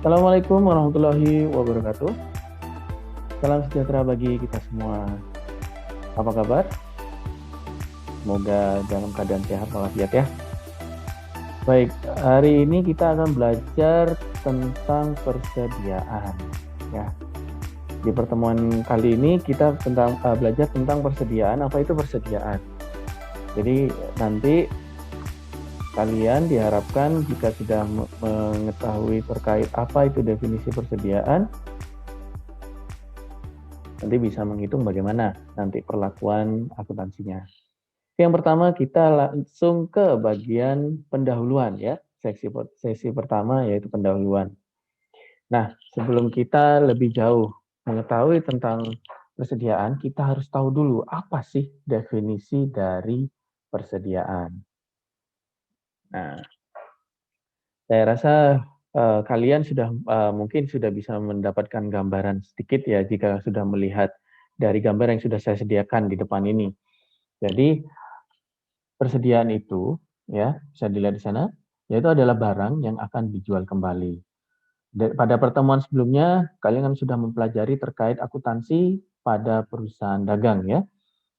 Assalamualaikum warahmatullahi wabarakatuh. Salam sejahtera bagi kita semua. Apa kabar? Semoga dalam keadaan sehat walafiat ya. Baik, hari ini kita akan belajar tentang persediaan. Ya, di pertemuan kali ini kita belajar tentang persediaan. Apa itu persediaan? Jadi nanti kalian diharapkan jika sudah mengetahui terkait apa itu definisi persediaan, nanti bisa menghitung bagaimana nanti perlakuan akuntansinya. Yang pertama kita langsung ke bagian pendahuluan ya, sesi pertama yaitu pendahuluan. Nah, sebelum kita lebih jauh mengetahui tentang persediaan, kita harus tahu dulu apa sih definisi dari persediaan. Nah, saya rasa kalian sudah mungkin sudah bisa mendapatkan gambaran sedikit ya jika sudah melihat dari gambar yang sudah saya sediakan di depan ini. Jadi persediaan itu, ya, bisa dilihat di sana, yaitu adalah barang yang akan dijual kembali. Pada pertemuan sebelumnya, kalian kan sudah mempelajari terkait akuntansi pada perusahaan dagang, ya.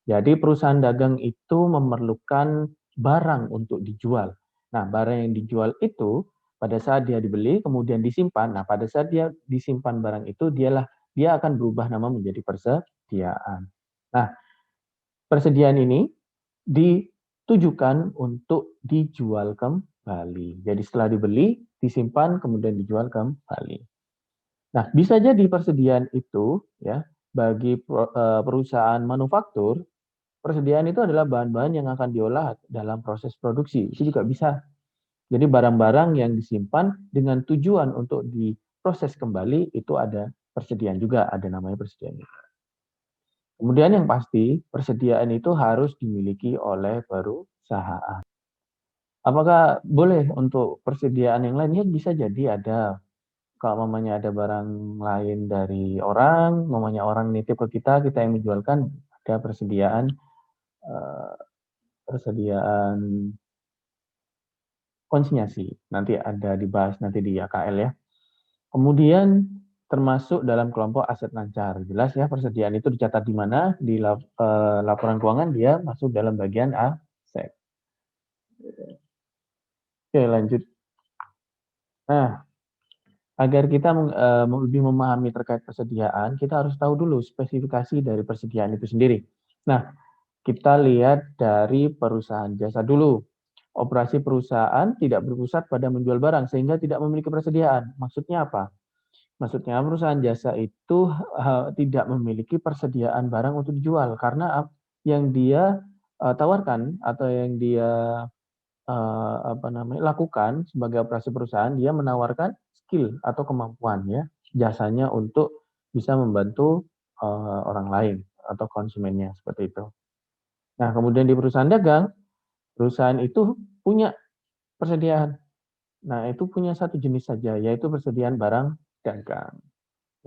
Jadi perusahaan dagang itu memerlukan barang untuk dijual. Nah, barang yang dijual itu pada saat dia dibeli kemudian disimpan. Nah, pada saat dia disimpan barang itu dia akan berubah nama menjadi persediaan. Nah, persediaan ini ditujukan untuk dijual kembali. Jadi setelah dibeli, disimpan, kemudian dijual kembali. Nah, bisa jadi persediaan itu ya bagi perusahaan manufaktur, persediaan itu adalah bahan-bahan yang akan diolah dalam proses produksi. Itu juga bisa. Jadi barang-barang yang disimpan dengan tujuan untuk diproses kembali itu ada persediaan juga, ada namanya persediaan. Kemudian yang pasti, persediaan itu harus dimiliki oleh perusahaan. Apakah boleh untuk persediaan yang lain? Ya bisa jadi ada. Kalau mamanya ada barang lain dari orang, mamanya orang nitip ke kita yang menjualkan, ada persediaan eh, persediaan konsinyasi. Nanti ada dibahas nanti di AKL ya. Kemudian termasuk dalam kelompok aset lancar. Jelas ya persediaan itu dicatat di mana di laporan keuangan dia masuk dalam bagian aset. Oke, lanjut. Nah, agar kita lebih memahami terkait persediaan, kita harus tahu dulu spesifikasi dari persediaan itu sendiri. Nah, kita lihat dari perusahaan jasa dulu. Operasi perusahaan tidak berpusat pada menjual barang sehingga tidak memiliki persediaan. Maksudnya apa? Maksudnya perusahaan jasa itu tidak memiliki persediaan barang untuk dijual karena yang dia tawarkan atau yang dia lakukan sebagai operasi perusahaan, dia menawarkan skill atau kemampuan ya, jasanya untuk bisa membantu orang lain atau konsumennya seperti itu. Nah, kemudian di perusahaan dagang, perusahaan itu punya persediaan. Nah, itu punya satu jenis saja, yaitu persediaan barang dagang.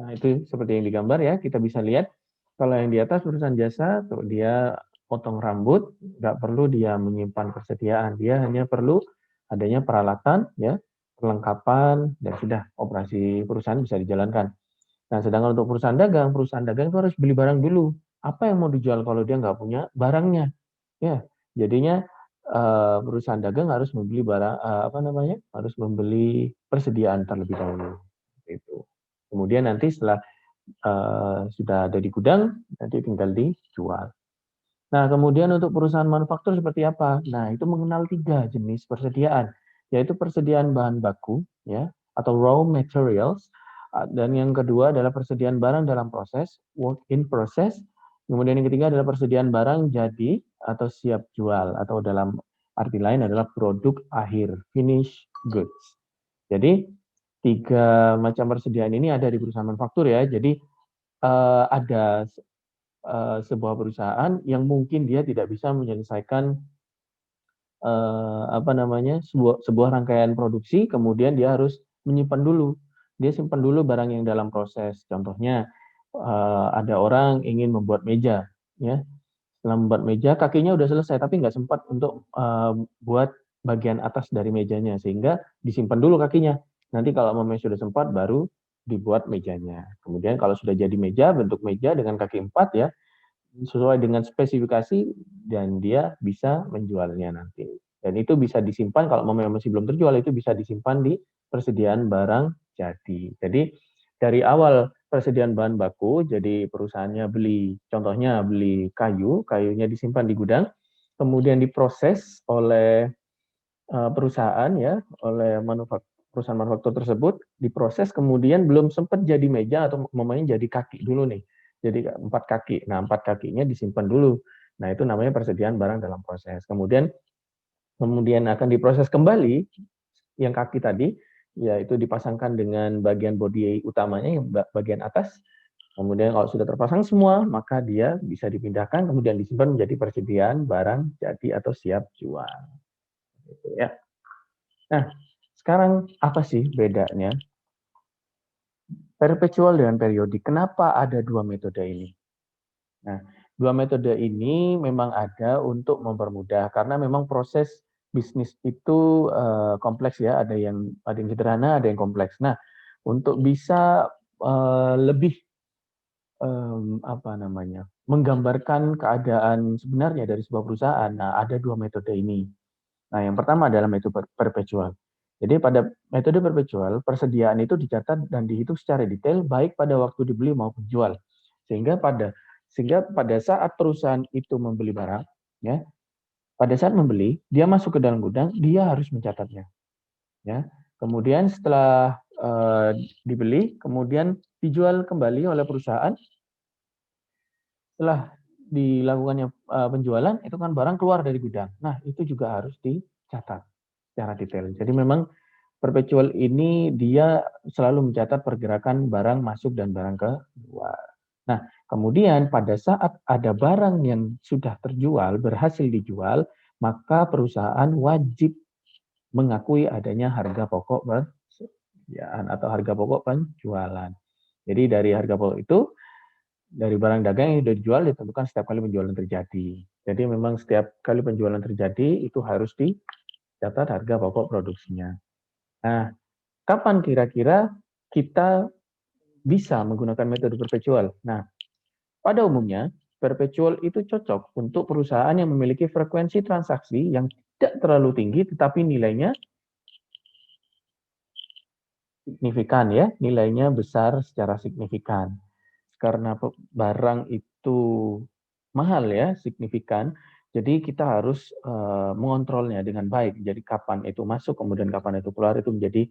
Nah, itu seperti yang digambar ya, kita bisa lihat kalau yang di atas perusahaan jasa, tuh dia potong rambut, nggak perlu dia menyimpan persediaan, dia hanya perlu adanya peralatan, ya, perlengkapan, dan sudah operasi perusahaan bisa dijalankan. Nah, sedangkan untuk perusahaan dagang itu harus beli barang dulu. Apa yang mau dijual kalau dia nggak punya barangnya? Ya, jadinya perusahaan dagang harus membeli barang, harus membeli persediaan terlebih dahulu. Itu. Kemudian nanti setelah sudah ada di gudang, nanti tinggal dijual. Nah, kemudian untuk perusahaan manufaktur seperti apa? Nah, itu mengenal 3 jenis persediaan, yaitu persediaan bahan baku, ya, atau raw materials, dan yang kedua adalah persediaan barang dalam proses, work in process, kemudian yang ketiga adalah persediaan barang jadi atau siap jual, atau dalam arti lain adalah produk akhir, finished goods. Jadi, 3 macam persediaan ini ada di perusahaan manufaktur ya, jadi ada sebuah perusahaan yang mungkin dia tidak bisa menyelesaikan sebuah rangkaian produksi, kemudian dia harus menyimpan dulu. Dia simpan dulu barang yang dalam proses. Contohnya ada orang ingin membuat meja, ya. Setelah membuat meja, kakinya udah selesai, tapi nggak sempat untuk buat bagian atas dari mejanya, sehingga disimpan dulu kakinya. Nanti kalau memang sudah sempat baru dibuat mejanya. Kemudian kalau sudah jadi meja, bentuk meja dengan kaki 4 ya, sesuai dengan spesifikasi dan dia bisa menjualnya nanti. Dan itu bisa disimpan kalau memang masih belum terjual, itu bisa disimpan di persediaan barang jadi. Jadi dari awal persediaan bahan baku, jadi perusahaannya contohnya beli kayu, kayunya disimpan di gudang, kemudian diproses oleh perusahaan ya, oleh perusahaan manufaktur tersebut, diproses kemudian belum sempat jadi meja atau memangnya jadi kaki dulu nih. Jadi 4 kaki. Nah, 4 kakinya disimpan dulu. Nah, itu namanya persediaan barang dalam proses. Kemudian akan diproses kembali yang kaki tadi, yaitu dipasangkan dengan bagian bodi utamanya yang bagian atas. Kemudian kalau sudah terpasang semua, maka dia bisa dipindahkan kemudian disimpan menjadi persediaan barang jadi atau siap jual. Gitu ya. Nah, sekarang apa sih bedanya perpetual dengan periodik? Kenapa ada dua metode ini? Nah, dua metode ini memang ada untuk mempermudah karena memang proses bisnis itu kompleks ya, ada yang sederhana, ada yang kompleks. Nah, untuk bisa lebih apa namanya, menggambarkan keadaan sebenarnya dari sebuah perusahaan. Nah, ada dua metode ini. Nah, yang pertama adalah metode perpetual. Jadi pada metode perpetual, persediaan itu dicatat dan dihitung secara detail baik pada waktu dibeli maupun jual. Sehingga pada saat perusahaan itu membeli barang, ya, pada saat membeli, dia masuk ke dalam gudang, dia harus mencatatnya, ya. Kemudian setelah dibeli, kemudian dijual kembali oleh perusahaan. Setelah dilakukannya penjualan, itu kan barang keluar dari gudang. Nah, itu juga harus dicatat secara detail. Jadi memang perpetual ini dia selalu mencatat pergerakan barang masuk dan barang keluar. Nah, kemudian pada saat ada barang yang sudah terjual, berhasil dijual, maka perusahaan wajib mengakui adanya harga pokok persediaan atau harga pokok penjualan. Jadi dari harga pokok itu, dari barang dagang yang sudah dijual ditentukan setiap kali penjualan terjadi. Jadi memang setiap kali penjualan terjadi itu harus dicatat harga pokok produksinya. Nah, kapan kira-kira kita bisa menggunakan metode perpetual? Nah, pada umumnya, perpetual itu cocok untuk perusahaan yang memiliki frekuensi transaksi yang tidak terlalu tinggi, tetapi nilainya signifikan ya, nilainya besar secara signifikan. Karena barang itu mahal ya, signifikan, jadi kita harus mengontrolnya dengan baik. Jadi kapan itu masuk, kemudian kapan itu keluar, itu menjadi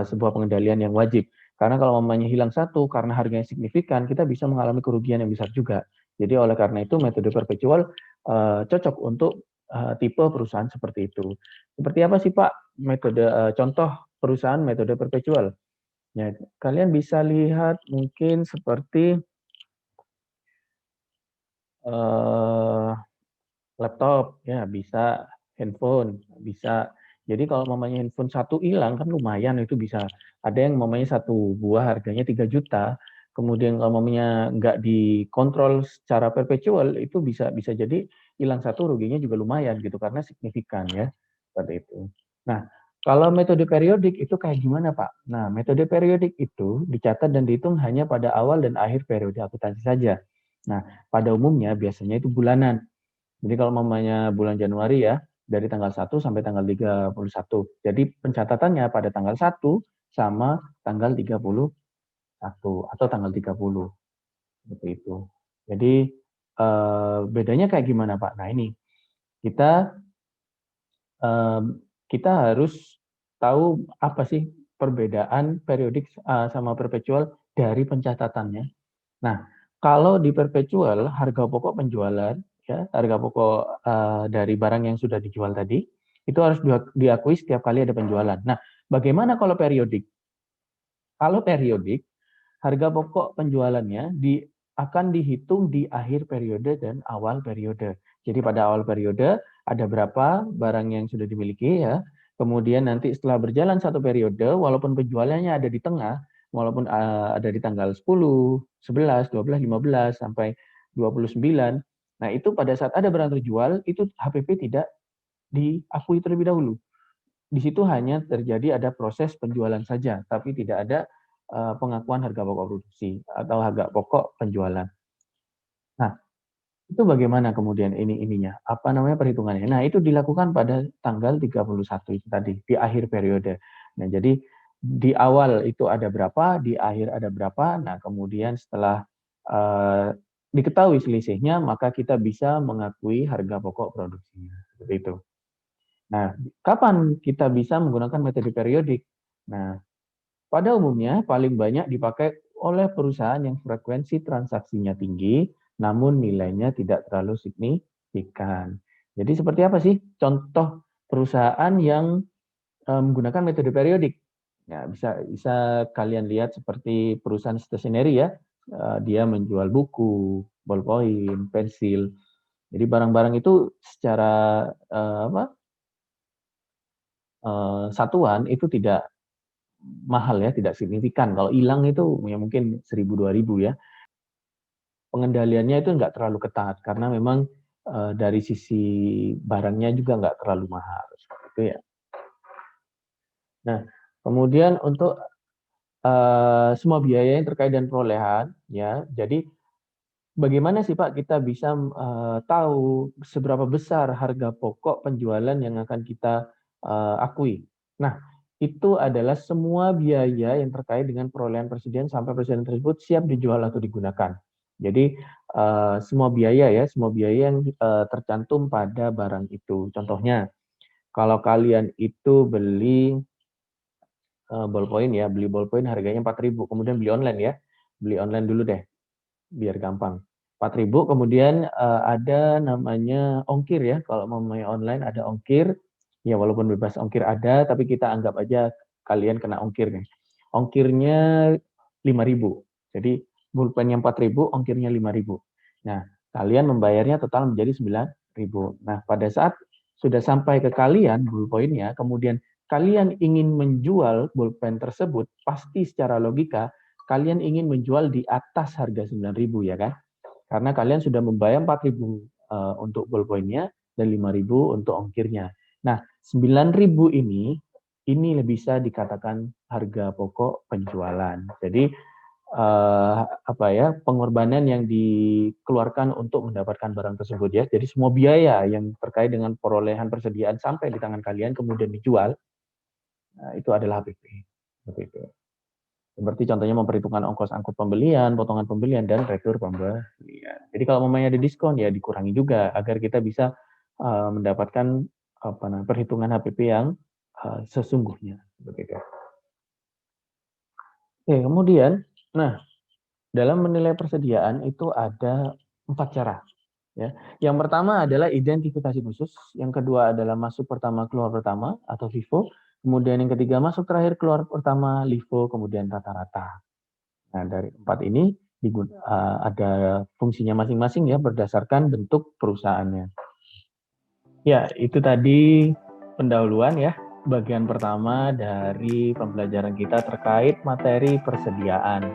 sebuah pengendalian yang wajib. Karena kalau mamanya hilang satu karena harganya signifikan, kita bisa mengalami kerugian yang besar juga. Jadi oleh karena itu metode perpetual cocok untuk tipe perusahaan seperti itu. Seperti apa sih Pak metode contoh perusahaan metode perpetual? Ya, kalian bisa lihat mungkin seperti eh, laptop, ya bisa handphone, bisa. Jadi kalau mamanya handphone satu hilang kan lumayan itu bisa. Ada yang mamanya satu buah harganya 3 juta. Kemudian kalau mamanya nggak dikontrol secara perpetual itu bisa bisa jadi hilang satu ruginya juga lumayan gitu karena signifikan ya seperti itu. Nah, kalau metode periodik itu kayak gimana Pak? Nah, metode periodik itu dicatat dan dihitung hanya pada awal dan akhir periode akuntansi saja. Nah, pada umumnya biasanya itu bulanan. Jadi kalau mamanya bulan Januari ya, dari tanggal 1 sampai tanggal 31. Jadi pencatatannya pada tanggal 1 sama tanggal 31 atau tanggal 30. Seperti itu. Jadi bedanya kayak gimana Pak? Nah ini, kita kita harus tahu apa sih perbedaan periodik sama perpetual dari pencatatannya. Nah, kalau di perpetual harga pokok penjualan ya, harga pokok dari barang yang sudah dijual tadi itu harus diakui setiap kali ada penjualan. Nah, bagaimana kalau periodik? Kalau periodik, harga pokok penjualannya akan dihitung di akhir periode dan awal periode. Jadi pada awal periode ada berapa barang yang sudah dimiliki ya. Kemudian nanti setelah berjalan satu periode, walaupun penjualannya ada di tengah, walaupun ada di tanggal 10, 11, 12, 15 sampai 29. Nah, itu pada saat ada barang terjual, itu HPP tidak diakui terlebih dahulu. di situ hanya terjadi ada proses penjualan saja, tapi tidak ada pengakuan harga pokok produksi atau harga pokok penjualan. Nah, itu bagaimana kemudian ininya, apa namanya, perhitungannya. Nah, itu dilakukan pada tanggal 31 itu tadi, di akhir periode. Nah, jadi di awal itu ada berapa, di akhir ada berapa, nah kemudian setelah diketahui selisihnya, maka kita bisa mengakui harga pokok produksinya, seperti itu. Nah, kapan kita bisa menggunakan metode periodik? Nah, pada umumnya paling banyak dipakai oleh perusahaan yang frekuensi transaksinya tinggi, namun nilainya tidak terlalu signifikan. Jadi seperti apa sih contoh perusahaan yang menggunakan metode periodik? Ya, bisa kalian lihat seperti perusahaan stationery ya, dia menjual buku, ballpoint, pensil. Jadi barang-barang itu secara satuan itu tidak mahal ya, tidak signifikan. Kalau hilang itu ya mungkin 1.000-2.000 ya. Pengendaliannya itu nggak terlalu ketat karena memang dari sisi barangnya juga nggak terlalu mahal. Seperti itu ya. Nah, kemudian untuk semua biaya yang terkait dengan perolehan, ya. Jadi bagaimana sih Pak kita bisa tahu seberapa besar harga pokok penjualan yang akan kita akui? Nah, itu adalah semua biaya yang terkait dengan perolehan persediaan sampai persediaan tersebut siap dijual atau digunakan. Jadi semua biaya ya, semua biaya yang tercantum pada barang itu. Contohnya, kalau kalian itu beli ballpoint ya, beli ballpoint harganya 4.000, kemudian beli online ya. Beli online dulu deh, biar gampang. 4.000, kemudian ada namanya ongkir ya, kalau mau main online ada ongkir, ya walaupun bebas ongkir ada, tapi kita anggap aja kalian kena ongkir nih. Ongkirnya 5.000, jadi pulpennya 4.000, ongkirnya 5.000. Nah, kalian membayarnya total menjadi 9.000. Nah, pada saat sudah sampai ke kalian pulpennya, kemudian kalian ingin menjual pulpen tersebut, pasti secara logika kalian ingin menjual di atas harga 9.000 ya kan? Karena kalian sudah membayar 4.000 untuk ballpoint-nya dan 5.000 untuk ongkirnya. Nah, 9.000 ini bisa dikatakan harga pokok penjualan. Jadi pengorbanan yang dikeluarkan untuk mendapatkan barang tersebut ya. Jadi semua biaya yang terkait dengan perolehan persediaan sampai di tangan kalian kemudian dijual, itu adalah HPP. Seperti itu. Seperti contohnya memperhitungkan ongkos angkut pembelian, potongan pembelian, dan retur pembelian. Jadi kalau mamanya ada diskon, ya dikurangi juga agar kita bisa mendapatkan perhitungan HPP yang sesungguhnya. Begitu. Oke, kemudian, nah dalam menilai persediaan itu ada 4 cara. Ya. Yang pertama adalah identifikasi khusus, yang kedua adalah masuk pertama keluar pertama atau FIFO, kemudian yang ketiga masuk terakhir keluar pertama LIFO, kemudian rata-rata. Nah, dari 4 ini ada fungsinya masing-masing ya berdasarkan bentuk perusahaannya. Ya, itu tadi pendahuluan ya, bagian pertama dari pembelajaran kita terkait materi persediaan.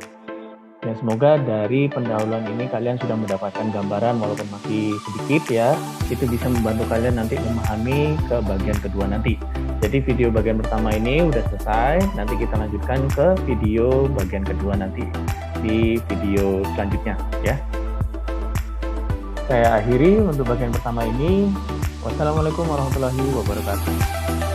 Ya, semoga dari pendahuluan ini kalian sudah mendapatkan gambaran walaupun masih sedikit ya, itu bisa membantu kalian nanti memahami ke bagian kedua nanti. Jadi video bagian pertama ini udah selesai, nanti kita lanjutkan ke video bagian kedua nanti di video selanjutnya ya. Saya akhiri untuk bagian pertama ini. Wassalamualaikum warahmatullahi wabarakatuh.